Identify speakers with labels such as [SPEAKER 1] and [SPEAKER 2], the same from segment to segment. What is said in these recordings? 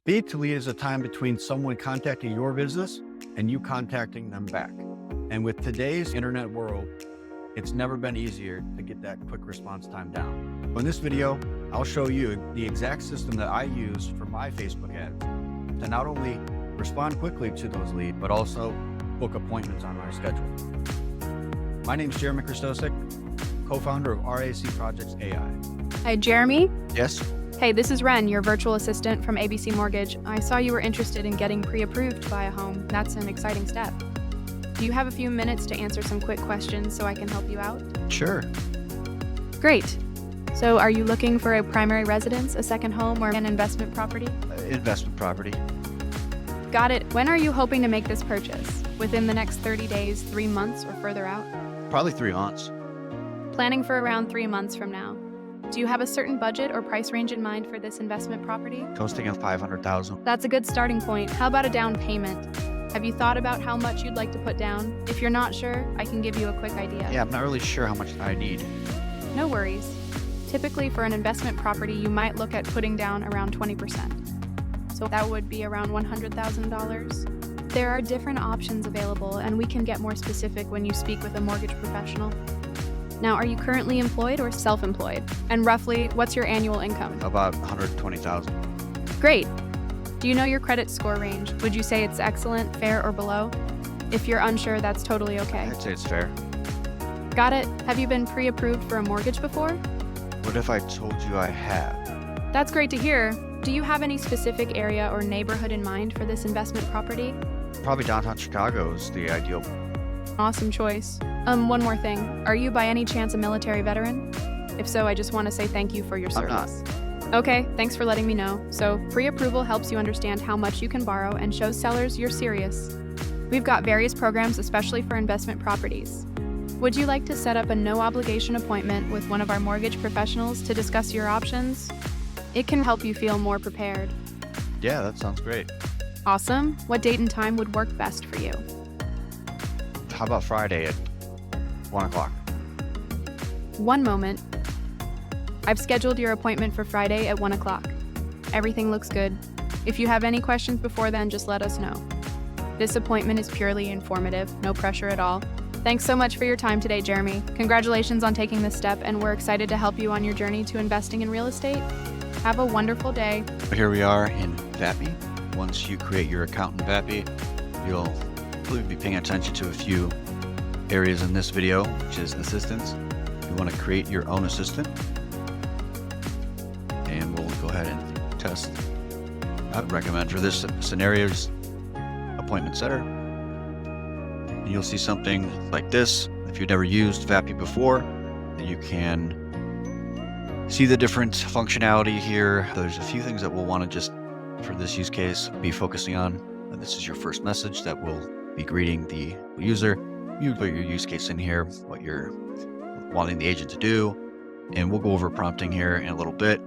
[SPEAKER 1] Feed to lead is a time between someone contacting your business and you contacting them back. And with today's internet world, it's never been easier to get that quick response time down. In this video, I'll show you the exact system that I use for my Facebook ads to not only respond quickly to those leads, but also book appointments on my schedule. My name is Jeremy Christosik, co-founder of RAC Projects AI.
[SPEAKER 2] Hi, Jeremy.
[SPEAKER 1] Yes?
[SPEAKER 2] Hey, this is Ren, your virtual assistant from ABC Mortgage. I saw you were interested in getting pre-approved to buy a home. That's an exciting step. Do you have a few minutes to answer some quick questions so I can help you out?
[SPEAKER 1] Sure.
[SPEAKER 2] Great. So are you looking for a primary residence, a second home, or an investment property?
[SPEAKER 1] Investment property.
[SPEAKER 2] Got it. When are you hoping to make this purchase? Within the next 30 days, 3 months, or further out?
[SPEAKER 1] Probably 3 months.
[SPEAKER 2] Planning for around 3 months from now. Do you have a certain budget or price range in mind for this investment property?
[SPEAKER 1] I was thinking $500,000.
[SPEAKER 2] That's a good starting point. How about a down payment? Have you thought about how much you'd like to put down? If you're not sure, I can give you a quick idea.
[SPEAKER 1] Yeah, I'm not really sure how much I need.
[SPEAKER 2] No worries. Typically for an investment property, you might look at putting down around 20%. So that would be around $100,000. There are different options available, and we can get more specific when you speak with a mortgage professional. Now, are you currently employed or self-employed? And roughly, what's your annual income?
[SPEAKER 1] About $120,000.
[SPEAKER 2] Great. Do you know your credit score range? Would you say it's excellent, fair, or below? If you're unsure, that's totally okay.
[SPEAKER 1] I'd say it's fair.
[SPEAKER 2] Got it. Have you been pre-approved for a mortgage before?
[SPEAKER 1] What if I told you I have?
[SPEAKER 2] That's great to hear. Do you have any specific area or neighborhood in mind for this investment property?
[SPEAKER 1] Probably downtown Chicago is the ideal.
[SPEAKER 2] Awesome choice. One more thing. Are you by any chance a military veteran? If so, I just want to say thank you for your
[SPEAKER 1] I'm not.
[SPEAKER 2] service. Okay, thanks for letting me know. So, pre-approval helps you understand how much you can borrow and shows sellers you're serious. We've got various programs especially for investment properties. Would you like to set up a no-obligation appointment with one of our mortgage professionals to discuss your options? It can help you feel more prepared.
[SPEAKER 1] Yeah, that sounds great.
[SPEAKER 2] Awesome. What date and time would work best for you?
[SPEAKER 1] How about Friday at 1 o'clock?
[SPEAKER 2] One moment. I've scheduled your appointment for Friday at 1 o'clock. Everything looks good. If you have any questions before then, just let us know. This appointment is purely informative, no pressure at all. Thanks so much for your time today, Jeremy. Congratulations on taking this step, and we're excited to help you on your journey to investing in real estate. Have a wonderful day.
[SPEAKER 3] Here we are in VAPI. Once you create your account in VAPI, you'll probably be paying attention to a few areas in this video, which is assistants. You want to create your own assistant. And we'll go ahead and test. I'd recommend for this scenario's appointment setter. And you'll see something like this. If you've never used VAPI before, then you can see the different functionality here. There's a few things that we'll want to just, for this use case, be focusing on. And this is your first message that will be greeting the user. You put your use case in here, what you're wanting the agent to do, and we'll go over prompting here in a little bit,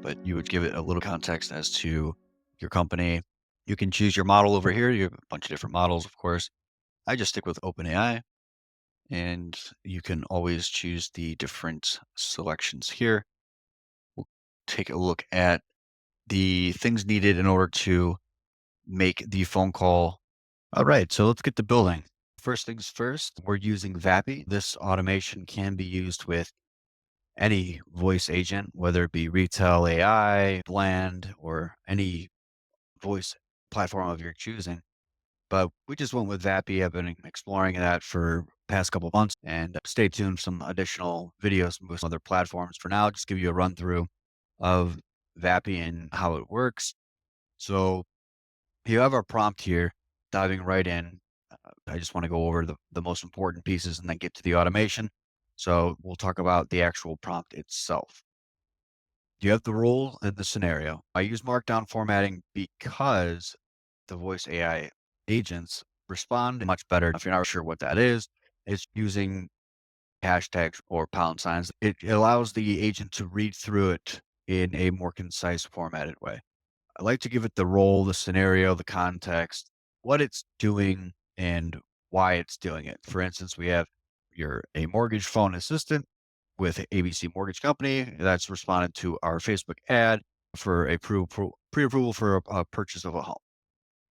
[SPEAKER 3] but you would give it a little context as to your company. You can choose your model over here. You have a bunch of different models, of course. I just stick with OpenAI, and you can always choose the different selections here. We'll take a look at the things needed in order to make the phone call. All right, so let's get to building. First things first, we're using VAPI. This automation can be used with any voice agent, whether it be retail AI, Bland, or any voice platform of your choosing. But we just went with VAPI. I've been exploring that for past couple of months, and stay tuned for some additional videos with some other platforms. For now, just give you a run through of VAPI and how it works. So you have our prompt here, diving right in. I just want to go over the most important pieces and then get to the automation. So we'll talk about the actual prompt itself. You have the role and the scenario. I use Markdown formatting because the voice AI agents respond much better. If you're not sure what that is, it's using hashtags or pound signs. It allows the agent to read through it in a more concise, formatted way. I like to give it the role, the scenario, the context, what it's doing, and why it's doing it. For instance, we have you're a mortgage phone assistant with ABC Mortgage Company that's responded to our Facebook ad for a pre-approval for a purchase of a home.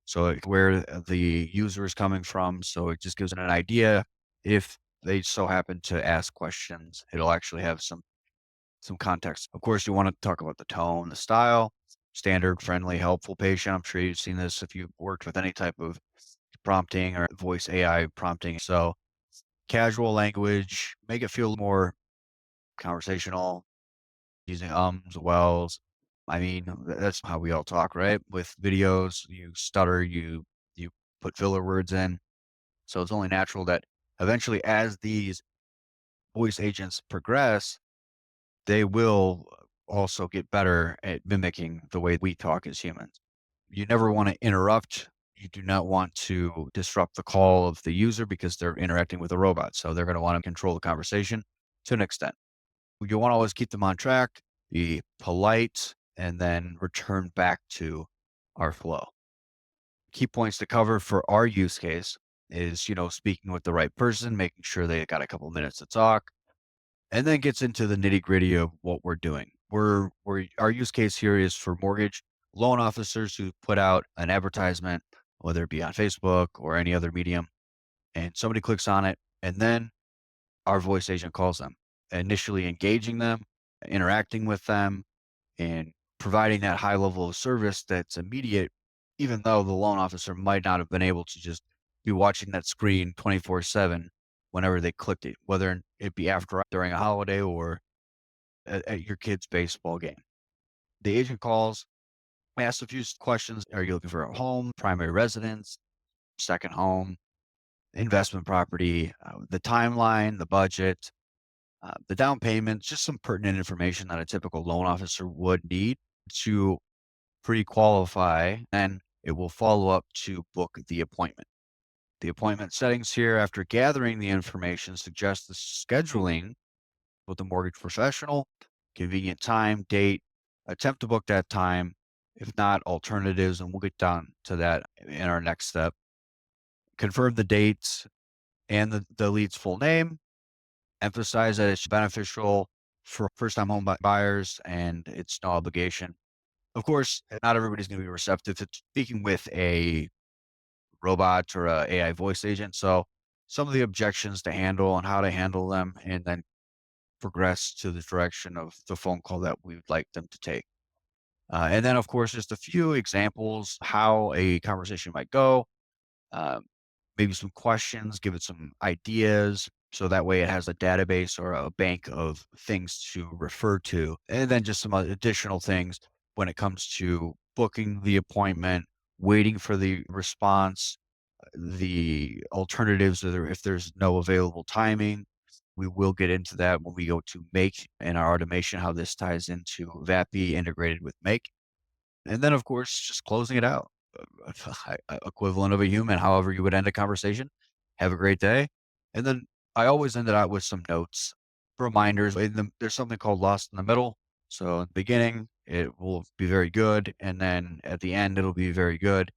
[SPEAKER 3] So where the user is coming from. So it just gives it an idea. If they so happen to ask questions, it'll actually have some context. Of course, you want to talk about the tone, the style, standard, friendly, helpful, patient. I'm sure you've seen this if you've worked with any type of prompting or voice AI prompting. So casual language, make it feel more conversational, using ums, wells. I mean, that's how we all talk, right? With videos, you stutter, you put filler words in. So it's only natural that eventually, as these voice agents progress, they will also get better at mimicking the way we talk as humans. You never want to interrupt. You do not want to disrupt the call of the user because they're interacting with a robot. So they're going to want to control the conversation to an extent. You want to always keep them on track, be polite, and then return back to our flow. Key points to cover for our use case is, speaking with the right person, making sure they got a couple minutes to talk, and then gets into the nitty-gritty of what we're doing. Our use case here is for mortgage loan officers who put out an advertisement, whether it be on Facebook or any other medium, and somebody clicks on it, and then our voice agent calls them, initially engaging them, interacting with them, and providing that high level of service that's immediate, even though the loan officer might not have been able to just be watching that screen 24/7 whenever they clicked it, whether it be after during a holiday or at your kid's baseball game. The agent calls, asks a few questions. Are you looking for a home, primary residence, second home, investment property, the timeline, the budget, the down payment, just some pertinent information that a typical loan officer would need to pre-qualify, and it will follow up to book the appointment. The appointment settings here, after gathering the information, suggest the scheduling with the mortgage professional, convenient time, date, attempt to book that time. If not, alternatives, and we'll get down to that in our next step. Confirm the dates and the lead's full name. Emphasize that it's beneficial for first-time home buyers and it's no obligation. Of course, not everybody's going to be receptive to speaking with a robot or a AI voice agent. So some of the objections to handle and how to handle them, and then progress to the direction of the phone call that we would like them to take. And then, of course, just a few examples how a conversation might go, um, maybe some questions, give it some ideas. So that way it has a database or a bank of things to refer to. And then just some additional things when it comes to booking the appointment, waiting for the response, the alternatives, or if there's no available timing. We will get into that when we go to Make and our automation, how this ties into VAPI integrated with Make. And then, of course, just closing it out. Equivalent of a human, however you would end a conversation. Have a great day. And then I always end it out with some notes, reminders. There's something called lost in the middle. So in the beginning, it will be very good. And then at the end, it'll be very good.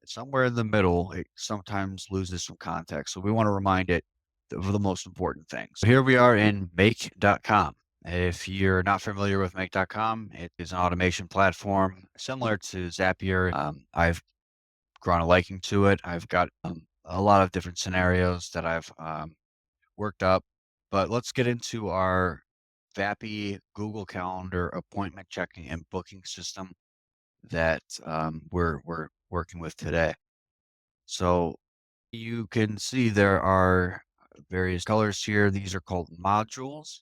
[SPEAKER 3] Somewhere in the middle, it sometimes loses some context. So we want to remind it of the most important things. So here we are in make.com. If you're not familiar with make.com, it is an automation platform similar to Zapier. I've grown a liking to it. I've got a lot of different scenarios that I've worked up. But let's get into our VAPI Google Calendar appointment checking and booking system that we're working with today. So you can see there are various colors here. These are called modules.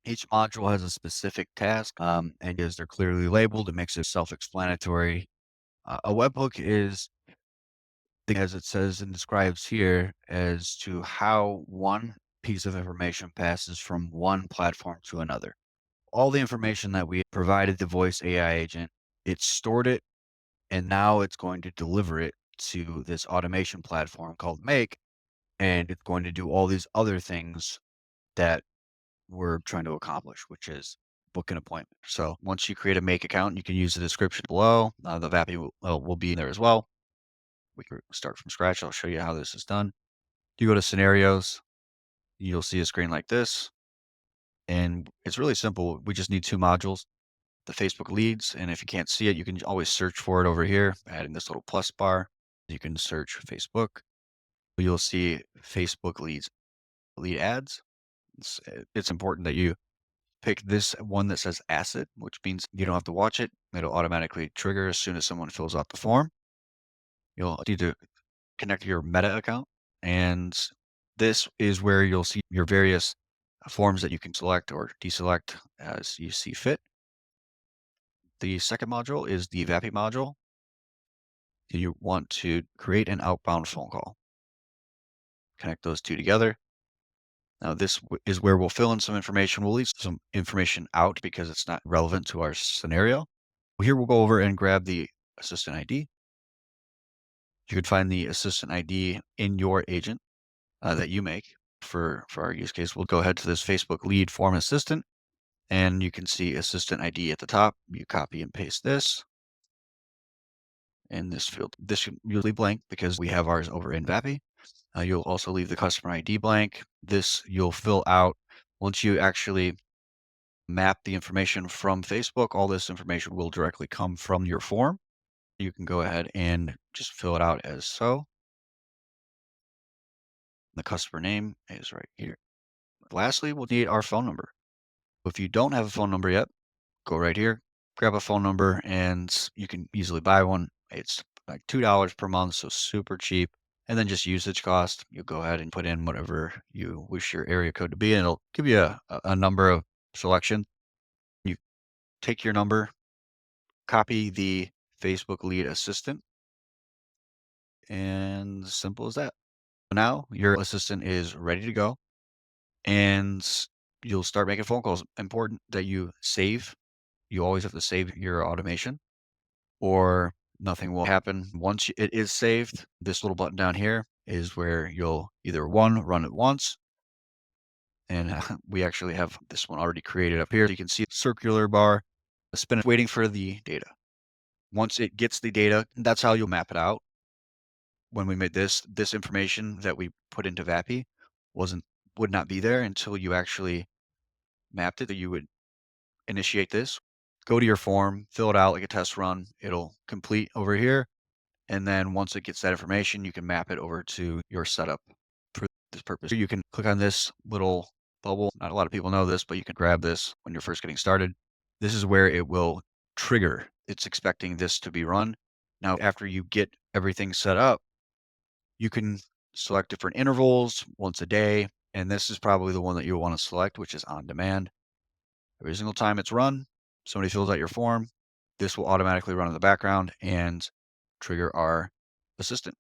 [SPEAKER 3] Each module has a specific task, and as they're clearly labeled, it makes it self-explanatory. A webhook is, as it says and describes here, as to how one piece of information passes from one platform to another. All the information that we provided the voice AI agent, it stored it, and now it's going to deliver it to this automation platform called Make, and it's going to do all these other things that we're trying to accomplish, which is book an appointment. So once you create a Make account, you can use the description below. The VAPI will be in there as well. We can start from scratch. I'll show you how this is done. You go to scenarios, you'll see a screen like this, and it's really simple. We just need two modules. the Facebook leads. And if you can't see it, you can always search for it over here, adding this little plus bar. You can search Facebook. You'll see Facebook leads, lead ads. It's important that you pick this one that says asset, which means you don't have to watch it. It'll automatically trigger as soon as someone fills out the form. You'll need to connect your Meta account, and this is where you'll see your various forms that you can select or deselect as you see fit. The second module is the VAPI module. You want to create an outbound phone call. Connect those two together. Now, this is where we'll fill in some information. We'll leave some information out because it's not relevant to our scenario. Here, we'll go over and grab the assistant ID. You could find the assistant ID in your agent that you make. For our use case, we'll go ahead to this Facebook lead form assistant, and you can see assistant ID at the top. You copy and paste this in this field. This should usually blank because we have ours over in VAPI. You'll also leave the customer ID blank. This you'll fill out once you actually map the information from Facebook. All this information will directly come from your form. You can go ahead and just fill it out as so. The customer name is right here. Lastly, we'll need our phone number. If you don't have a phone number yet, go right here, grab a phone number, and you can easily buy one. It's like $2 per month, so super cheap. And then just usage cost. You go ahead and put in whatever you wish your area code to be, and it'll give you a number of selection. You take your number, copy the Facebook lead assistant, and simple as that. Now your assistant is ready to go, and you'll start making phone calls. Important that you save. You always have to save your automation, or nothing will happen. Once it is saved, this little button down here is where you'll either run it once, and we actually have this one already created up here. You can see a circular bar, a spin it, waiting for the data. Once it gets the data, that's how you'll map it out. When we made this information that we put into VAPI would not be there until you actually mapped it. You would initiate this, go to your form, fill it out like a test run. It'll complete over here. And then once it gets that information, you can map it over to your setup for this purpose. You can click on this little bubble. Not a lot of people know this, but you can grab this when you're first getting started. This is where it will trigger. It's expecting this to be run. Now, after you get everything set up, you can select different intervals once a day. And this is probably the one that you'll want to select, which is on demand. Every single time it's run, somebody fills out your form, this will automatically run in the background and trigger our assistant.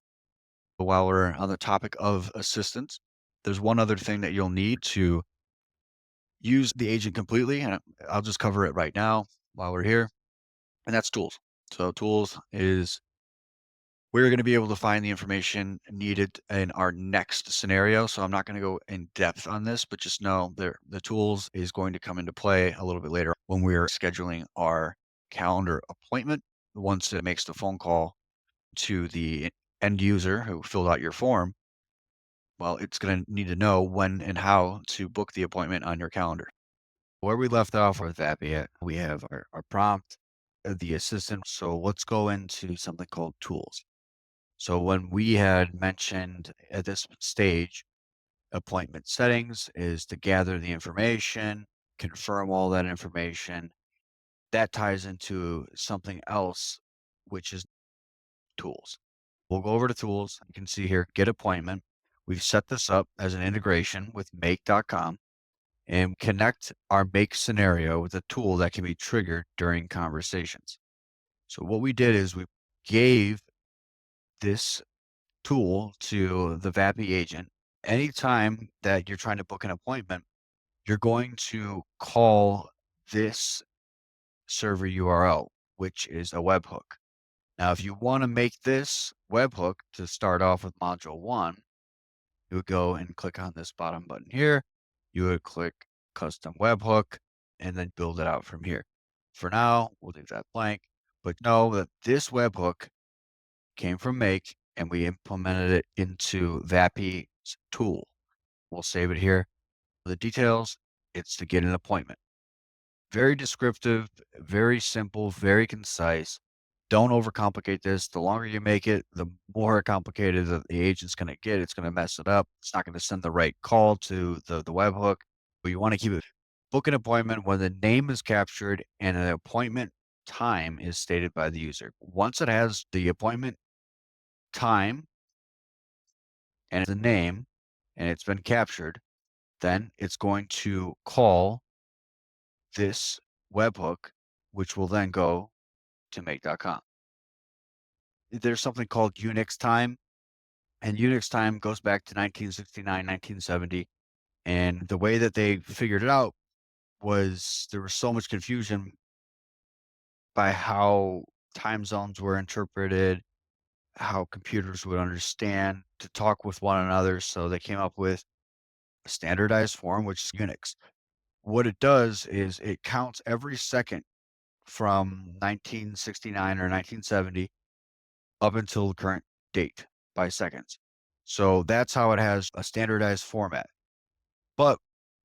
[SPEAKER 3] But while we're on the topic of assistants, there's one other thing that you'll need to use the agent completely, and I'll just cover it right now while we're here, and that's tools. So tools is we're going to be able to find the information needed in our next scenario. So I'm not going to go in depth on this, but just know the tools is going to come into play a little bit later when we're scheduling our calendar appointment. Once it makes the phone call to the end user who filled out your form, well, it's going to need to know when and how to book the appointment on your calendar.
[SPEAKER 1] Where we left off with that, we have our prompt, the assistant. So let's go into something called tools. So when we had mentioned at this stage, appointment settings is to gather the information, confirm all that information. That ties into something else, which is tools. We'll go over to tools. You can see here, get appointment. We've set this up as an integration with make.com and connect our make scenario with a tool that can be triggered during conversations. So what we did is we gave this tool to the VAPI agent. Anytime that you're trying to book an appointment, you're going to call this server URL, which is a webhook. Now, if you want to make this webhook to start off with module 1, you would go and click on this bottom button here. You would click custom webhook and then build it out from here. For now, we'll leave that blank, but know that this webhook came from Make and we implemented it into VAPI's tool. We'll save it here. For the details, it's to get an appointment.
[SPEAKER 3] Very descriptive, very simple, very concise. Don't overcomplicate this. The longer you make it, the more complicated that the agent's going to get. It's going to mess it up. It's not going to send the right call to the webhook. But you want to keep it. Book an appointment when the name is captured and an appointment time is stated by the user. Once it has the appointment time and the name and it's been captured, then it's going to call this webhook, which will then go to make.com. There's something called Unix time, and Unix time goes back to 1969, 1970. And the way that they figured it out was there was so much confusion by how time zones were interpreted, how computers would understand to talk with one another. So they came up with a standardized form, which is Unix. What it does is it counts every second from 1969 or 1970 up until the current date by seconds. So that's how it has a standardized format. But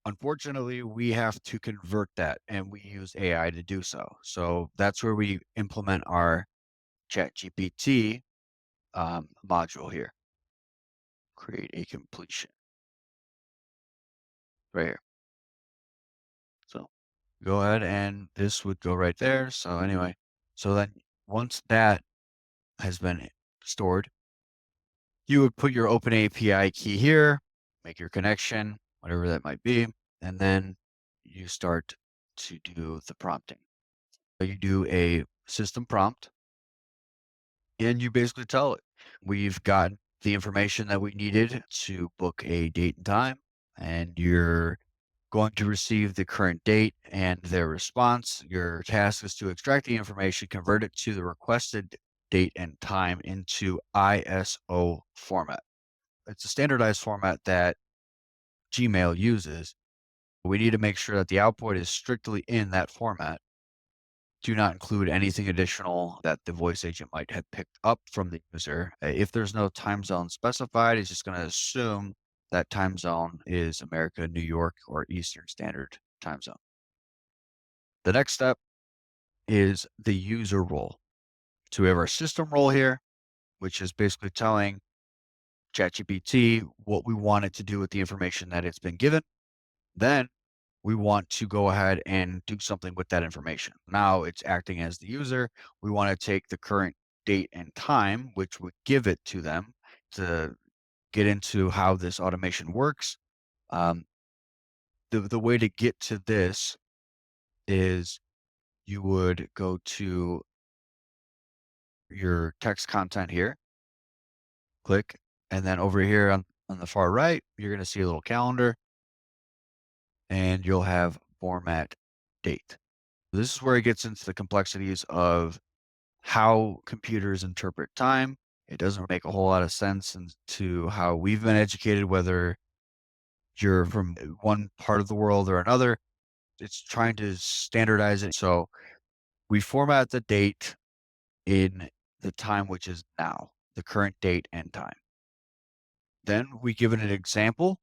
[SPEAKER 3] unfortunately, we have to convert that and we use AI to do so. So that's where we implement our ChatGPT module here. Create a completion right here. So go ahead and this would go right there. So anyway, so then once that has been stored, you would put your Open API key here, make your connection, whatever that might be, and then you start to do the prompting. So you do a system prompt, and you basically tell it, we've got the information that we needed to book a date and time, and you're going to receive the current date and their response. Your task is to extract the information, convert it to the requested date and time into ISO format. It's a standardized format that Gmail uses. We need to make sure that the output is strictly in that format. Do not include anything additional that the voice agent might have picked up from the user. If there's no time zone specified, it's just going to assume that time zone is America, New York, or Eastern Standard Time Zone. The next step is the user role. So we have our system role here, which is basically telling ChatGPT what we want it to do with the information that it's been given. Then we want to go ahead and do something with that information. Now it's acting as the user. We want to take the current date and time, which would give it to them to get into how this automation works. The way to get to this is you would go to your text content here, click, and then over here on the far right, you're going to see a little calendar and you'll have format date. This is where it gets into the complexities of how computers interpret time. It doesn't make a whole lot of sense into how we've been educated, whether you're from one part of the world or another. It's trying to standardize it. So we format the date in the time, which is now, the current date and time. Then we give it an example,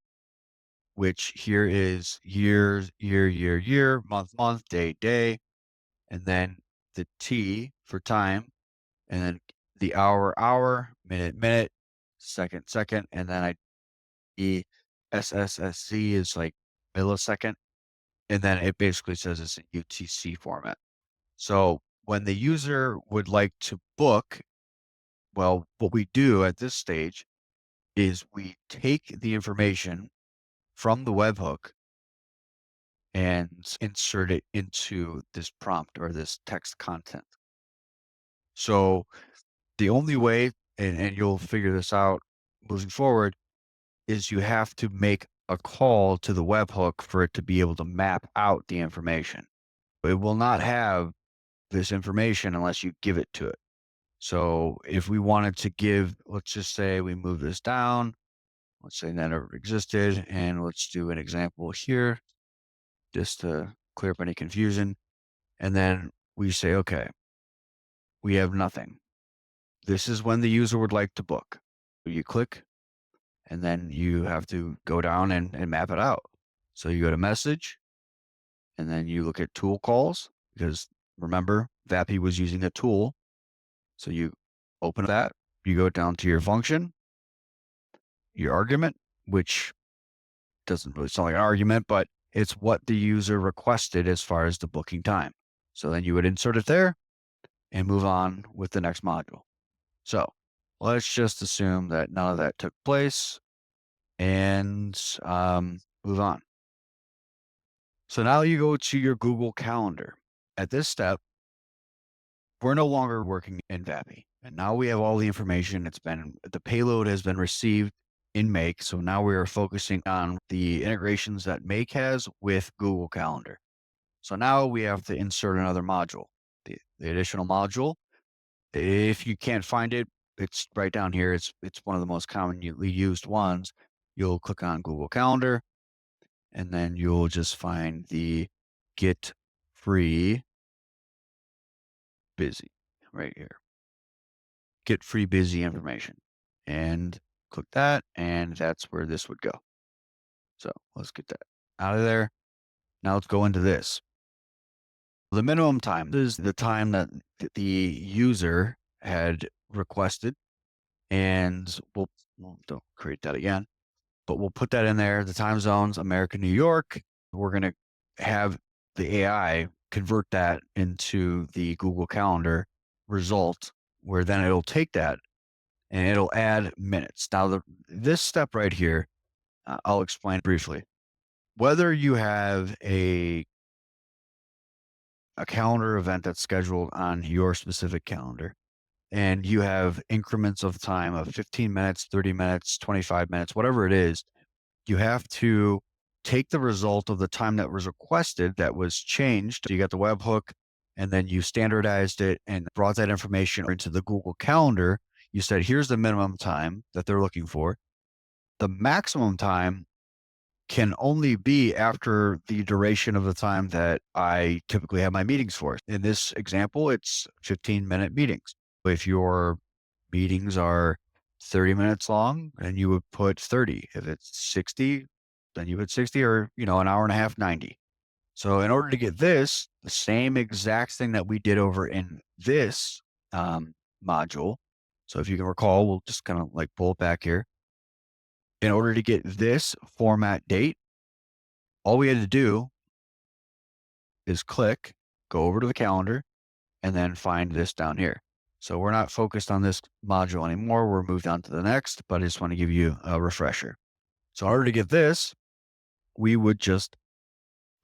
[SPEAKER 3] which here is year, year, year, year, month, month, day, day, and then the T for time, and then the hour, hour, minute, minute, second, second, and then SSSC is like millisecond, and then it basically says it's in UTC format. So when the user would like to book, well, what we do at this stage is we take the information from the webhook and insert it into this prompt or this text content. So the only way, and you'll figure this out moving forward, is you have to make a call to the webhook for it to be able to map out the information. It will not have this information unless you give it to it. So if we wanted to give, let's just say we move this down, let's say that never existed, and let's do an example here just to clear up any confusion. And then we say, okay, we have nothing. This is when the user would like to book. You click, and then you have to go down and map it out. So you go to message, And then you look at tool calls, because remember, VAPI was using a tool. So you open that, you go down to your function, your argument, which doesn't really sound like an argument, but it's what the user requested as far as the booking time. So then you would insert it there and move on with the next module. So let's just assume that none of that took place and move on. So now you go to your Google Calendar. At this step, we're no longer working in VAPI. And now we have all the information. The payload has been received in Make. So now we are focusing on the integrations that Make has with Google Calendar. So now we have to insert another module, the additional module. If you can't find it, it's right down here. It's one of the most commonly used ones. You'll click on Google Calendar, and then you'll just find the Get Free Busy right here. Get free busy information, and click that, and that's where this would go. So let's get that out of there. Now let's go into this. The minimum time is the time that the user had requested, and we'll don't create that again, but we'll put that in there. The time zones, America, New York. We're going to have the AI convert that into the Google Calendar result, where then it'll take that and it'll add minutes. Now, this step right here, I'll explain briefly. Whether you have a calendar event that's scheduled on your specific calendar, and you have increments of time of 15 minutes, 30 minutes, 25 minutes, whatever it is, you have to take the result of the time that was requested, that was changed. You got the webhook, and then you standardized it and brought that information into the Google Calendar. You said, here's the minimum time that they're looking for. The maximum time can only be after the duration of the time that I typically have my meetings for. In this example, it's 15-minute meetings. If your meetings are 30 minutes long, then you would put 30. If it's 60, then you put 60, or, an hour and a half, 90. So in order to get this, the same exact thing that we did over in this module. So if you can recall, we'll just kind of like pull it back here. In order to get this format date, all we had to do is click, go over to the calendar, and then find this down here. So we're not focused on this module anymore. We're moved on to the next, but I just want to give you a refresher. So in order to get this, we would just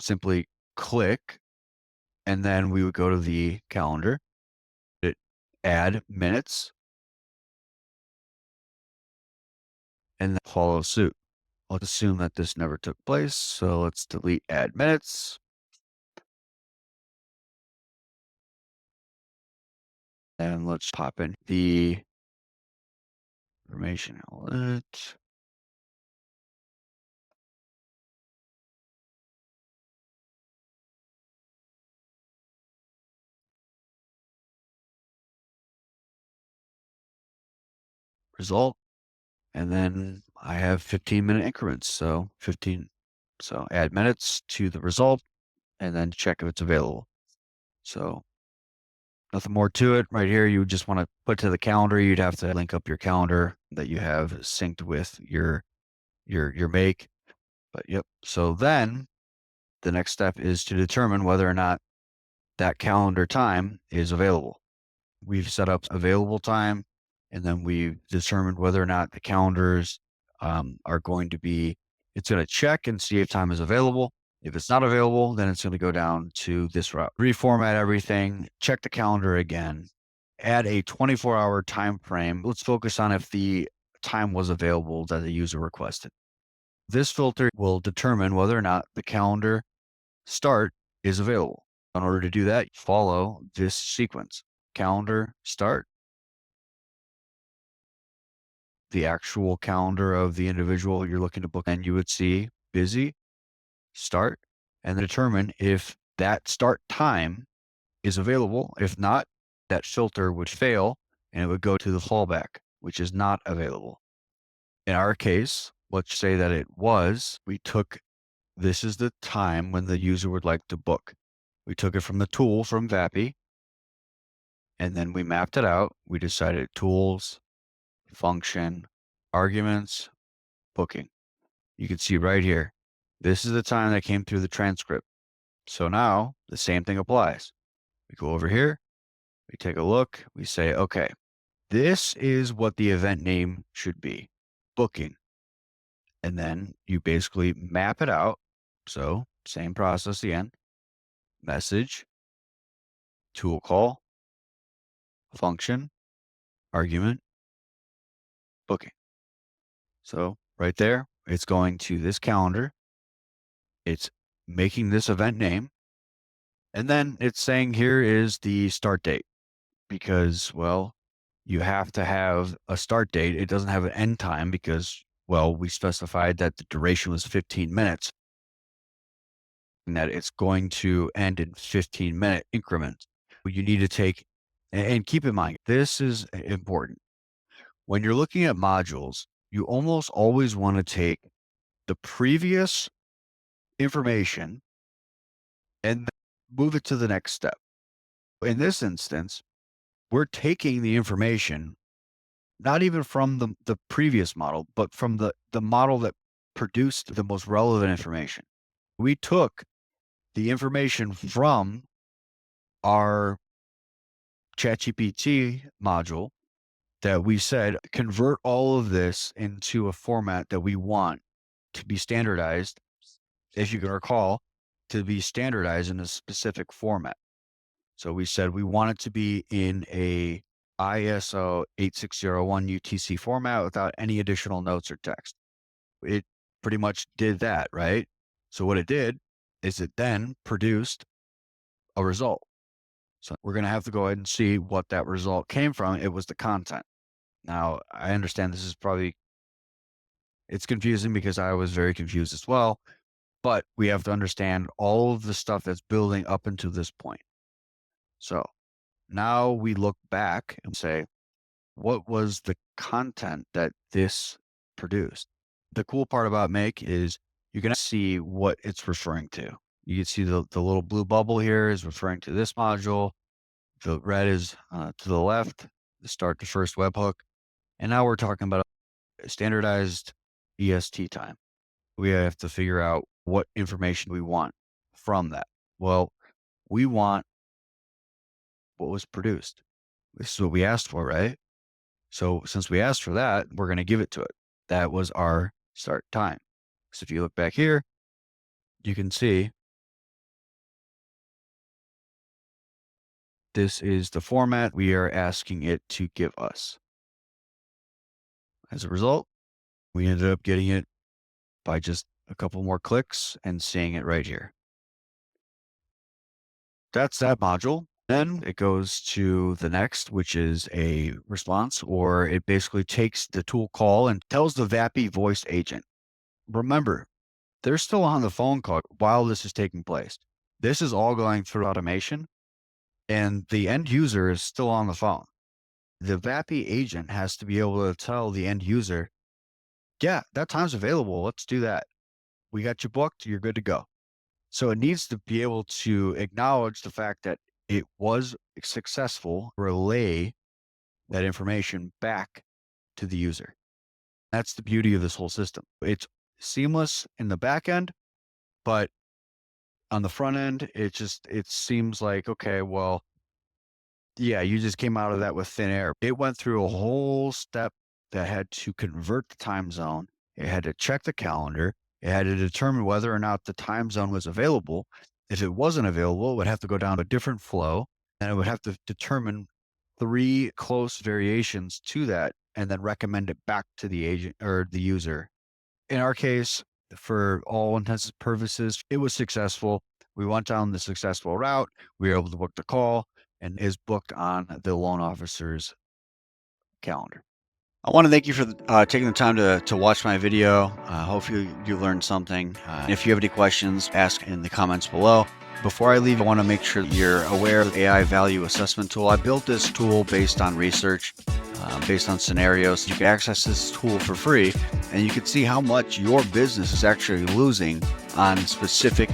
[SPEAKER 3] simply click, and then we would go to the calendar, add minutes, and then follow suit. Let's assume that this never took place. So let's delete add minutes. And let's pop in the information outlet. Result. And then I have 15-minute increments. So add minutes to the result, and then check if it's available. So nothing more to it right here. You would just want to put to the calendar. You'd have to link up your calendar that you have synced with your make. But yep. So then the next step is to determine whether or not that calendar time is available. We've set up available time, and then we've determined whether or not the calendars are going to be, it's going to check and see if time is available. If it's not available, then it's going to go down to this route. Reformat everything, check the calendar again, add a 24-hour time frame. Let's focus on if the time was available that the user requested. This filter will determine whether or not the calendar start is available. In order to do that, follow this sequence. Calendar start, the actual calendar of the individual you're looking to book, and you would see busy, start, and determine if that start time is available. If not, that filter would fail and it would go to the fallback, which is not available. In our case, let's say that it was, we took this is the time when the user would like to book. We took it from the tool from VAPI, and then we mapped it out. We decided tools, function, arguments, booking. You can see right here, this is the time that came through the transcript. So now the same thing applies. We go over here, we take a look, we say, okay, this is what the event name should be, booking. And then you basically map it out. So same process again, message, tool call, function, argument, booking. So right there, it's going to this calendar. It's making this event name. And then it's saying here is the start date because, well, you have to have a start date. It doesn't have an end time because, well, we specified that the duration was 15 minutes and that it's going to end in 15-minute increments. You need to take, and keep in mind, this is important. When you're looking at modules, you almost always want to take the previous information and move it to the next step. In this instance, we're taking the information, not even from the previous model, but from the model that produced the most relevant information. We took the information from our ChatGPT module that we said, convert all of this into a format that we want to be standardized, if you can recall, to be standardized in a specific format. So we said we want it to be in a ISO 8601 UTC format without any additional notes or text. It pretty much did that, right? So what it did is it then produced a result. So we're going to have to go ahead and see what that result came from. It was the content. Now, I understand this is probably, it's confusing because I was very confused as well, but we have to understand all of the stuff that's building up until this point. So now we look back and say, what was the content that this produced? The cool part about Make is you can see what it's referring to. You can see the little blue bubble here is referring to this module. The red is to the left, the start to first webhook. And now we're talking about a standardized EST time. We have to figure out what information we want from that. Well, we want what was produced. This is what we asked for, right? So since we asked for that, we're going to give it to it. That was our start time. So if you look back here, you can see this is the format we are asking it to give us. As a result, we ended up getting it by just a couple more clicks and seeing it right here. That's that module. Then it goes to the next, which is a response, or it basically takes the tool call and tells the VAPI voice agent. Remember, they're still on the phone call while this is taking place. This is all going through automation, and the end user is still on the phone. The VAPI agent has to be able to tell the end user, yeah, that time's available. Let's do that. We got you booked. You're good to go. So it needs to be able to acknowledge the fact that it was successful, relay that information back to the user. That's the beauty of this whole system. It's seamless in the back end, but on the front end, it seems like, okay, well, yeah, you just came out of that with thin air. It went through a whole step that had to convert the time zone. It had to check the calendar. It had to determine whether or not the time zone was available. If it wasn't available, it would have to go down a different flow, and it would have to determine 3 close variations to that and then recommend it back to the agent or the user. In our case, for all intents and purposes, it was successful. We went down the successful route. We were able to book the call, and is booked on the loan officer's calendar. I want to thank you for taking the time to watch my video. Hopefully you learned something. If you have any questions, ask in the comments below. Before I leave, I want to make sure you're aware of the AI value assessment tool. I built this tool based on research. based on scenarios. You can access this tool for free, and you can see how much your business is actually losing on specific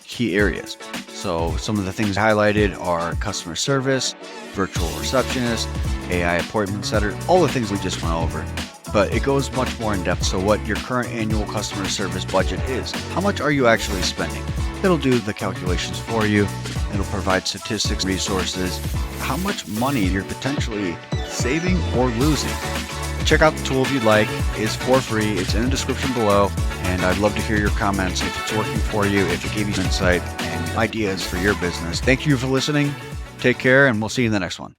[SPEAKER 3] key areas. So some of the things highlighted are customer service, virtual receptionist, AI appointment setter, all the things we just went over. But it goes much more in depth. So what your current annual customer service budget is, how much are you actually spending? It'll do the calculations for you. It'll provide statistics, resources, how much money you're potentially saving or losing. Check out the tool if you'd like. It's for free. It's in the description below. And I'd love to hear your comments if it's working for you, if it gave you insight and ideas for your business. Thank you for listening. Take care, and we'll see you in the next one.